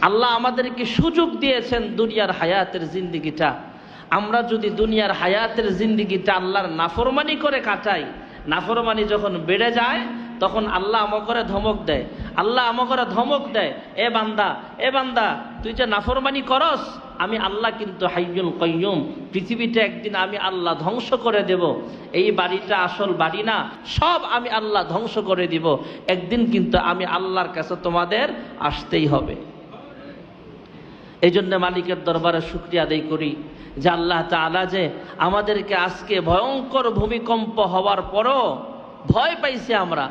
আল্লাহ আমাদেরকে সুযোগ দিয়েছেন দুনিয়ার হায়াতের জিন্দেগিটা। আমরা যদি দুনিয়ার হায়াতের জিন্দেগিটা আল্লাহর নাফরমানি করে কাটাই, নাফরমানি যখন বেড়ে যায় তখন আল্লাহ আমাকে ধমক দেয়। আল্লাহ আমাকে ধমক দেয়, এ বান্দা তুই যে নাফরমানি করস, আমি আল্লাহ কিন্তু হাইয়ুল কাইয়ুম, পৃথিবীটা একদিন আমি আল্লাহ ধ্বংস করে দেব। এই বাড়িটা আসল বাড়ি না, সব আমি আল্লাহ ধ্বংস করে দিব। একদিন কিন্তু আমি আল্লাহর কাছে তোমাদের আসতেই হবে। এই জন্য মালিকের দরবারে শুকরিয়া আদায় করি যে আল্লাহ তাআলা যে আমাদেরকে আজকে ভয়ঙ্কর ভূমিকম্প হওয়ার পরও ভয় পাইছি আমরা,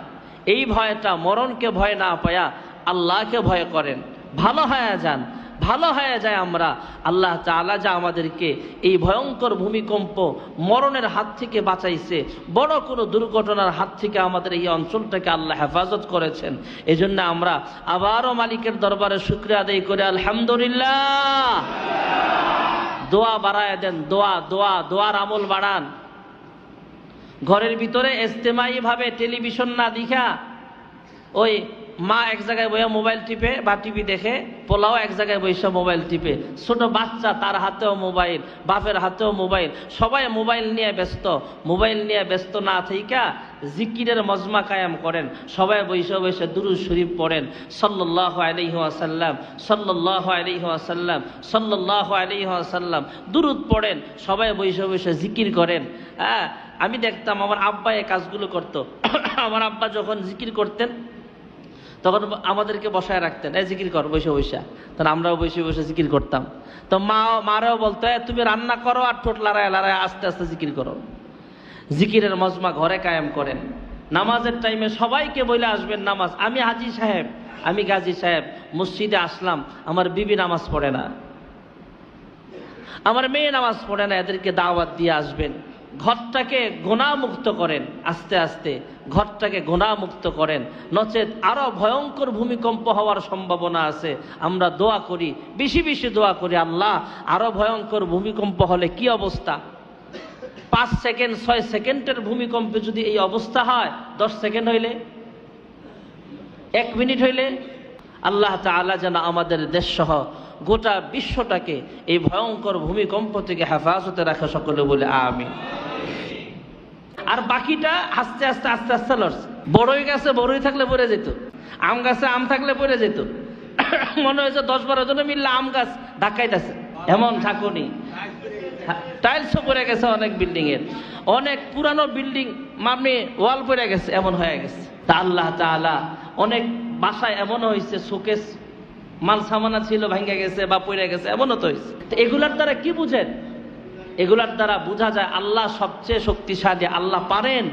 এই ভয়টা মরণকে ভয় না পায়া আল্লাহকে ভয় করেন, ভালো হয়ে যান, ভালো হয়ে যায় আমরা। আল্লাহ তাআলা যা আমাদেরকে এই ভয়ঙ্কর ভূমিকম্প মরণের হাত থেকে বাঁচাইছে, বড় কোনো দুর্ঘটনার হাত থেকে আমাদের এই অঞ্চলটাকে আল্লাহ হেফাজত করেছেন। এই জন্য আমরা আবারও মালিকের দরবারে শুকরিয়া আদায় করে আলহামদুলিল্লাহ। দোয়া বাড়ায় দেন, দোয়ার আমল বাড়ান। ঘরের ভিতরে ইজতেমাই ভাবে টেলিভিশন না দেখা, ওই মা এক জায়গায় বইয়া মোবাইল টিপে বা টিভি দেখে, পোলাও এক জায়গায় বসে মোবাইল টিপে, ছোট বাচ্চা তার হাতেও মোবাইল, বাপের হাতেও মোবাইল, সবাই মোবাইল নিয়ে ব্যস্ত। মোবাইল নিয়ে ব্যস্ত না থাইকা জিকিরের মজমা কায়েম করেন, সবাই বসে বসে দুরূদ শরীফ পড়েন, সাল্লাল্লাহু আলাইহি ওয়াসাল্লাম, সাল্লাল্লাহু আলাইহি ওয়াসাল্লাম, সাল্লাল্লাহু আলাইহি ওয়াসাল্লাম, দুরূদ পড়েন, সবাই বসে বসে জিকির করেন। হ্যাঁ, আমি দেখতাম আমার আব্বা এই কাজগুলো করতো। আমার আব্বা যখন জিকির করতেন তখন আমাদেরকে বসায় রাখতেন, এই জিকির কর বসে বসে। তখন আমরাও বসে বসে জিকির করতাম। তো মারাও বলতো, তুমি রান্না করো আর ঠোঁট লড়ায় লড়ায় আস্তে আস্তে জিকির করো। জিকিরের মজমা ঘরে কায়েম করেন। নামাজের টাইমে সবাইকে বলে আসবেন নামাজ। আমি হাজি সাহেব, আমি গাজী সাহেব, মসজিদে আসলাম, আমার বিবি নামাজ পড়ে না, আমার মেয়ে নামাজ পড়ে না, এদেরকে দাওয়াত দিয়ে আসবেন। ঘরটাকে গুনাহমুক্ত করেন, আস্তে আস্তে ঘরটাকে গুনাহমুক্ত করেন, নচেত আরো ভয়ঙ্কর ভূমিকম্প হওয়ার সম্ভাবনা আছে। আমরা দোয়া করি, বেশি বেশি দোয়া করি, আল্লাহ আরো ভয়ঙ্কর ভূমিকম্প হলে কি অবস্থা। 5 সেকেন্ড 6 সেকেন্ডের ভূমিকম্পে যদি এই অবস্থা হয়, 10 সেকেন্ড হইলে, 1 মিনিট হইলে, আল্লাহ তাআলা যেন আমাদের দেশ সহ গোটা বিশ্বটাকে এই ভয়ঙ্কর ভূমিকম্প থেকে হেফাজতে রাখা, সকলে বলে আমিন। আর বাকিটা আস্তে আস্তে আস্তে আস্তে লড়ছে। বড়ই গাছে বড়ই থাকলে পড়ে যেত, আম গাছে আম থাকলে পড়ে যেত। মনে হয়েছে 10-12 জনে মিললে আম গাছ ধাক্কাইতেছে, এমন ঝাঁকুনি। টাইলসও পড়ে গেছে অনেক বিল্ডিং এর, অনেক পুরানো বিল্ডিং মানে ওয়াল পড়ে গেছে, এমন হয়ে গেছে। তা আল্লাহ তাআলা অনেক বাসায় এমন হয়েছে, শোকেস মাল সামানা ছিল ভাঙ্গা গেছে বা পড়ে গেছে, এমনও তো হয়েছে। এগুলার দ্বারা কি বুঝেন? এগুলার দ্বারা বোঝা যায় আল্লাহ সবচেয়ে শক্তিশালী, আল্লাহ পারেন।